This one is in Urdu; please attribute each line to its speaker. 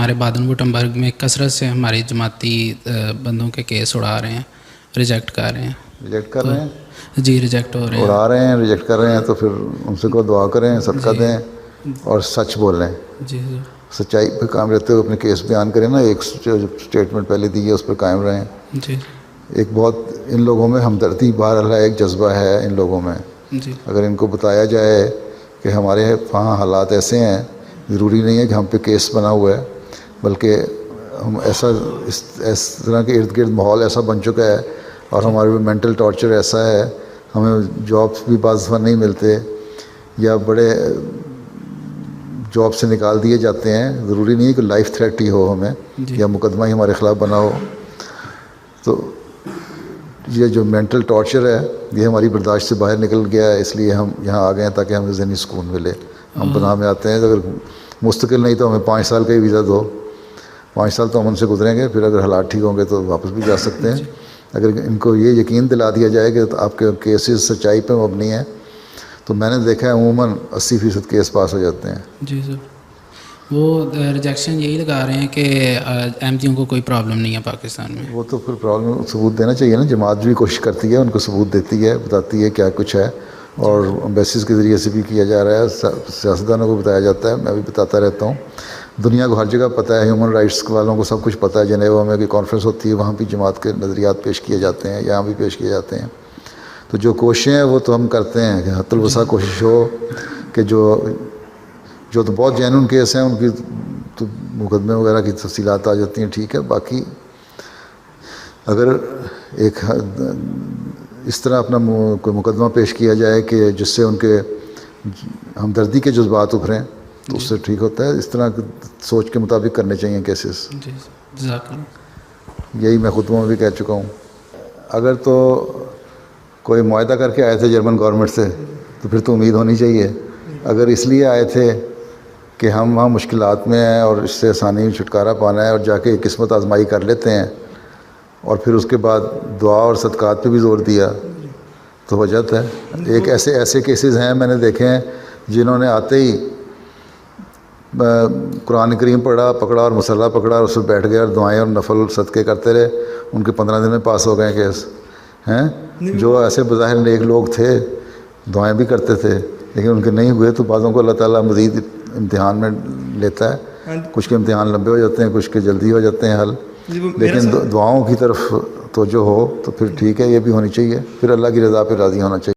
Speaker 1: ہمارے بادن وٹمبرگ میں کثرت سے ہماری جماعتی بندوں کے کیس اڑا رہے ہیں، ریجیکٹ کر رہے ہیں.
Speaker 2: ریجیکٹ کر رہے ہیں،
Speaker 1: جی ریجیکٹ ہو رہے ہیں.
Speaker 2: اڑا رہے ہیں، ریجیکٹ کر رہے ہیں، تو پھر ان سے کو دعا کریں، صدقہ
Speaker 1: جی
Speaker 2: دیں اور سچ بولیں.
Speaker 1: جی جی
Speaker 2: سچائی پہ قائم رہتے ہوئے اپنے کیس بیان کریں نا. ایک اسٹیٹمنٹ پہلے دی ہے اس پہ قائم رہیں.
Speaker 1: جی
Speaker 2: ایک بہت ان لوگوں میں ہمدردی بہرحال ایک جذبہ ہے ان لوگوں میں.
Speaker 1: جی
Speaker 2: اگر ان کو بتایا جائے کہ ہمارے وہاں حالات ایسے ہیں، ضروری نہیں ہے کہ ہم پہ کیس بنا ہوا ہے، بلکہ ہم اس طرح کے ارد گرد ماحول ایسا بن چکا ہے اور ہمارے مینٹل ٹارچر ایسا ہے، ہمیں جابس بھی بعض دفعہ نہیں ملتے یا بڑے جاب سے نکال دیے جاتے ہیں. ضروری نہیں ہے کہ لائف تھریٹ ہی ہو ہمیں
Speaker 1: جی
Speaker 2: یا مقدمہ ہی ہمارے خلاف بنا ہو. تو یہ جو مینٹل ٹارچر ہے یہ ہماری برداشت سے باہر نکل گیا ہے، اس لیے ہم یہاں آ گئے ہیں تاکہ ہمیں ذہنی سکون ملے. ہم پناہ میں آتے ہیں، اگر مستقل نہیں تو ہمیں 5 سال کا ہی ویزا دو. 5 سال تو ہم ان سے گزریں گے، پھر اگر حالات ٹھیک ہوں گے تو واپس بھی جا سکتے ہیں. اگر ان کو یہ یقین دلا دیا جائے کہ آپ کے کیسز سچائی پہ مبنی ہیں، تو میں نے دیکھا ہے عموماً 80% کیس پاس ہو جاتے ہیں.
Speaker 1: جی سر، وہ ریجیکشن یہی لگا رہے ہیں کہ احمدیوں کو کوئی پرابلم نہیں ہے پاکستان میں.
Speaker 2: وہ تو پھر پرابلم ثبوت دینا چاہیے نا. جماعت بھی کوشش کرتی ہے، ان کو ثبوت دیتی ہے، بتاتی ہے کیا کچھ ہے، اور امبیسیز کے ذریعے سے بھی کیا جا رہا ہے، سیاستدانوں کو بتایا جاتا ہے. میں بھی بتاتا رہتا ہوں. دنیا کو ہر جگہ پتہ ہے، ہیومن رائٹس والوں کو سب کچھ پتہ ہے. جنیوا میں کوئی کانفرنس ہوتی ہے وہاں بھی جماعت کے نظریات پیش کیے جاتے ہیں، یہاں بھی پیش کیے جاتے ہیں. تو جو کوششیں ہیں وہ تو ہم کرتے ہیں کہ حتی الوسع کوشش ہو کہ جو تو بہت جینون کیس ہیں ان کی تو مقدمے وغیرہ کی تفصیلات آ جاتی ہیں، ٹھیک ہے. باقی اگر ایک اس طرح اپنا کوئی مقدمہ پیش کیا جائے کہ جس سے ان کے ہمدردی کے جذبات ابھریں تو اس سے ٹھیک ہوتا ہے. اس طرح سوچ کے مطابق کرنے چاہیے کیسز.
Speaker 1: جی جزاک اللہ.
Speaker 2: یہی میں خطبوں میں بھی کہہ چکا ہوں. اگر تو کوئی معاہدہ کر کے آئے تھے جرمن گورنمنٹ سے تو پھر تو امید ہونی چاہیے. اگر اس لیے آئے تھے کہ ہم وہاں مشکلات میں ہیں اور اس سے آسانی چھٹکارا پانا ہے اور جا کے قسمت آزمائی کر لیتے ہیں اور پھر اس کے بعد دعا اور صدقات پہ بھی زور دیا تو ہو جاتا ہے. ایک ایسے کیسز ہیں میں نے دیکھے ہیں جنہوں نے آتے ہی قرآن کریم پکڑا اور مسلح پکڑا اور اس پہ بیٹھ گئے اور دعائیں اور نفل صدقے کرتے رہے. ان کے 15 دن میں پاس ہو گئے کیس ہیں. جو ایسے بظاہر نیک لوگ تھے، دعائیں بھی کرتے تھے، لیکن ان کے نہیں ہوئے تو بعضوں کو اللہ تعالیٰ مزید امتحان میں لیتا ہے. کچھ کے امتحان لمبے ہو جاتے ہیں، کچھ کے جلدی ہو جاتے ہیں حل. لیکن دعاؤں کی طرف توجہ ہو تو پھر ٹھیک ہے، یہ بھی ہونی چاہیے. پھر اللہ کی رضا پہ راضی ہونا چاہیے.